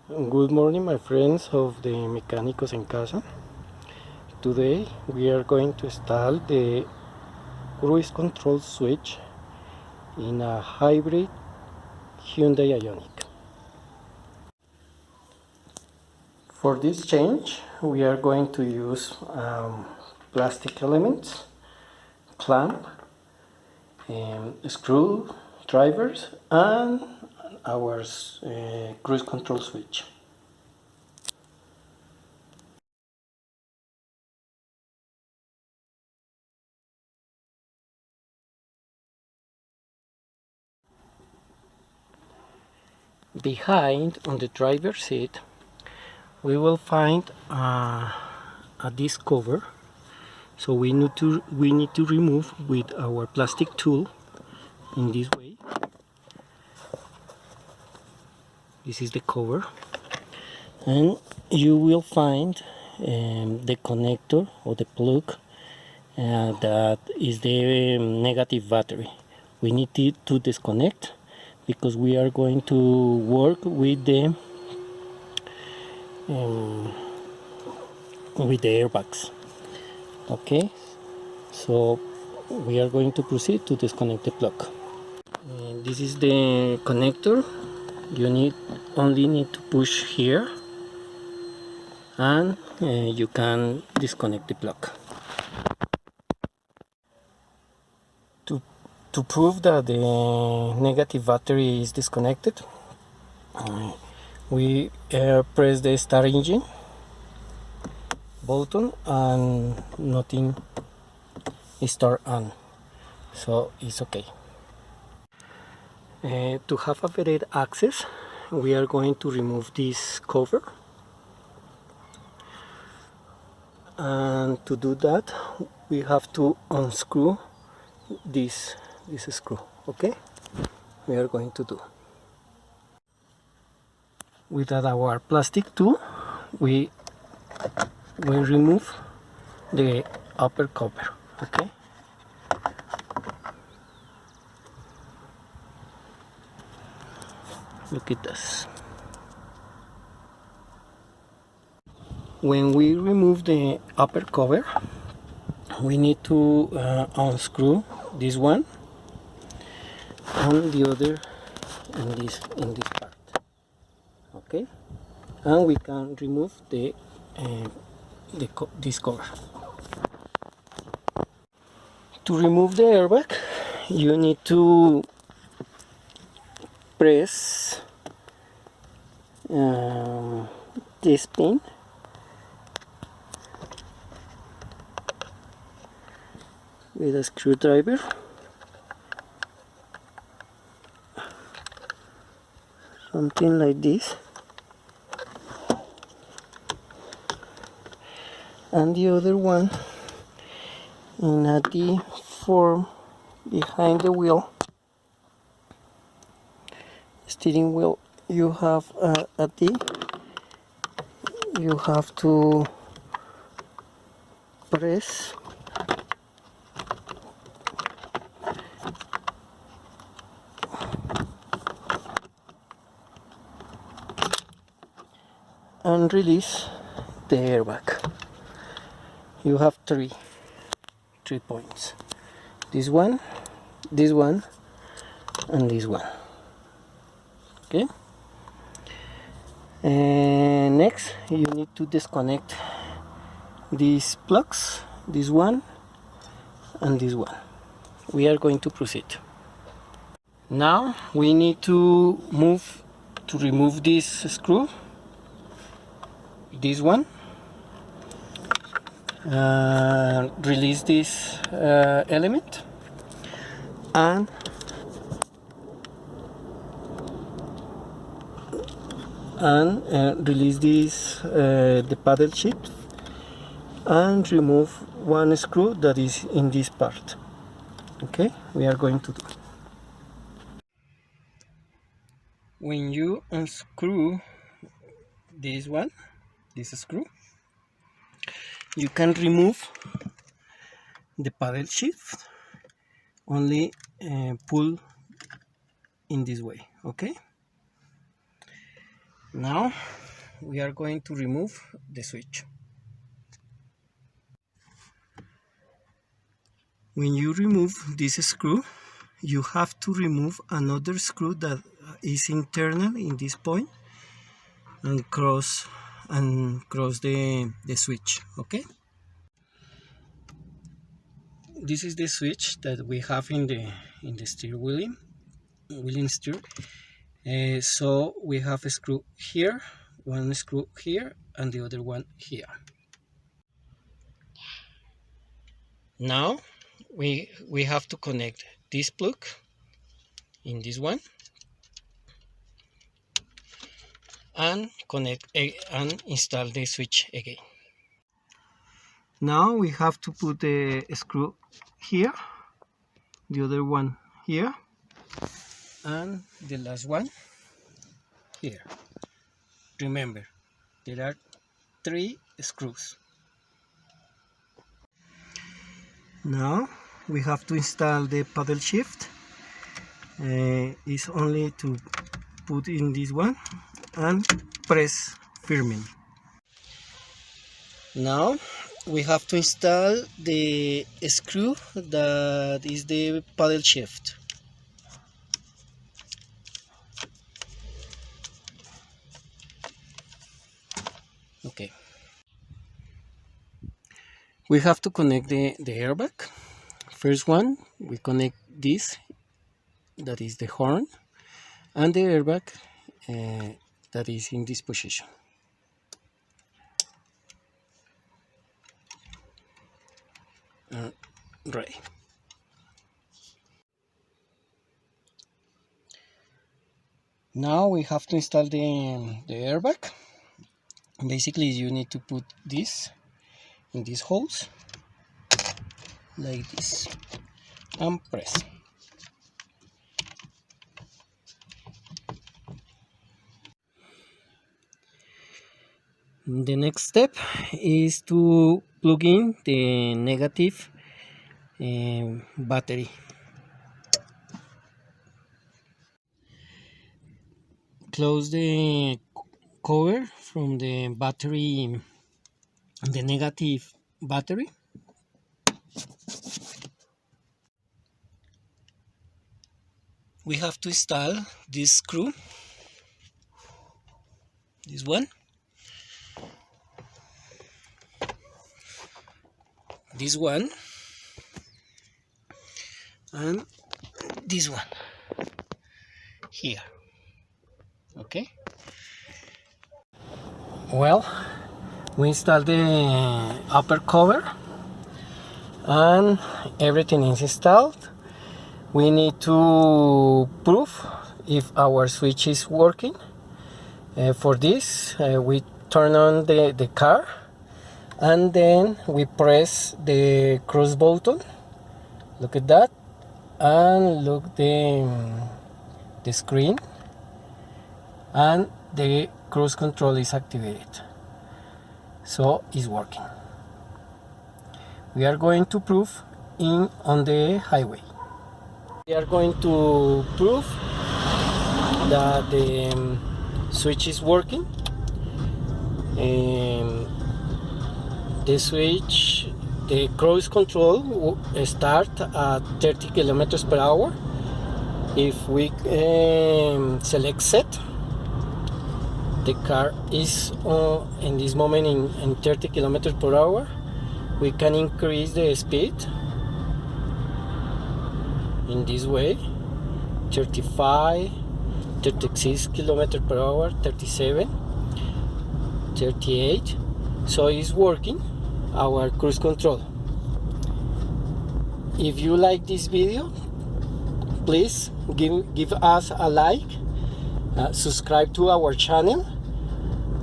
Good morning, my friends of the Mecánicos en Casa. Today we are going to install the cruise control switch in a hybrid Hyundai Ioniq. For this change we are going to use plastic elements, clamp, screwdrivers and our cruise control switch. Behind, on the driver's seat, we will find a disc cover. So we need to remove with our plastic tool in this way. This is the cover, and you will find the connector or the plug that is the negative battery. We need to disconnect because we are going to work with the airbags. Okay, so we are going to proceed to disconnect the plug. This is the connector. You only need to push here and you can disconnect the plug. To prove that the negative battery is disconnected, we press the start engine button and nothing start on, so it's okay. To have a better access, we are going to remove this cover, and to do that we have to unscrew this screw. Okay, we are going to do with our plastic tool. We will remove the upper cover. Okay, look at this. When we remove the upper cover, we need to unscrew this one and the other in this part. Okay, and we can remove this cover. To remove the airbag, you need to press this pin with a screwdriver. Something like this. And the other one in a D form behind the wheel, steering wheel. You have a D. You have to press and release the airbag. You have three points. This one, and this one. Okay. And next, you need to disconnect these plugs, this one and this one. We are going to proceed. Now we need to remove this screw, this one, release this element, and release this the paddle shift, and remove one screw that is in this part. Okay, we are going to do. When you unscrew this screw, you can remove the paddle shift. Only pull in this way. Okay, Now we are going to remove the switch. When you remove this screw, you have to remove another screw that is internal in this point and cross the switch. Okay, this is the switch that we have in the steer wheel steer. So we have a screw here, one screw here, and the other one here. Now we have to connect this plug in this one and connect and install the switch again. Now we have to put the screw here, the other one here, and the last one here. Remember, there are 3 screws. Now we have to install the paddle shift. It's only to put in this one and press firmly. Now we have to install the screw that is the paddle shift. Okay. We have to connect the airbag. First one, we connect this, that is the horn, and the airbag that is in this position. Right. Now we have to install the airbag. Basically, you need to put this in these holes like this and press. The next step is to plug in the negative battery. Close the cover from the battery, the negative battery. We have to install this screw, this one, this one, and this one here. Okay, well, we installed the upper cover and everything is installed. We need to prove if our switch is working. For this, we turn on the car and then we press the cruise button. Look at that, and look the screen, and the cruise control is activated, so it's working. We are going to prove on the highway. We are going to prove that the switch is working. The switch, the cruise control will start at 30 kilometers per hour. If we select set, the car is in this moment in 30 kilometers per hour. We can increase the speed in this way: 35, 36 kilometers per hour, 37, 38. So it's working, our cruise control. If you like this video, please give us a like, subscribe to our channel,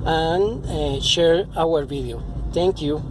and share our video. Thank you.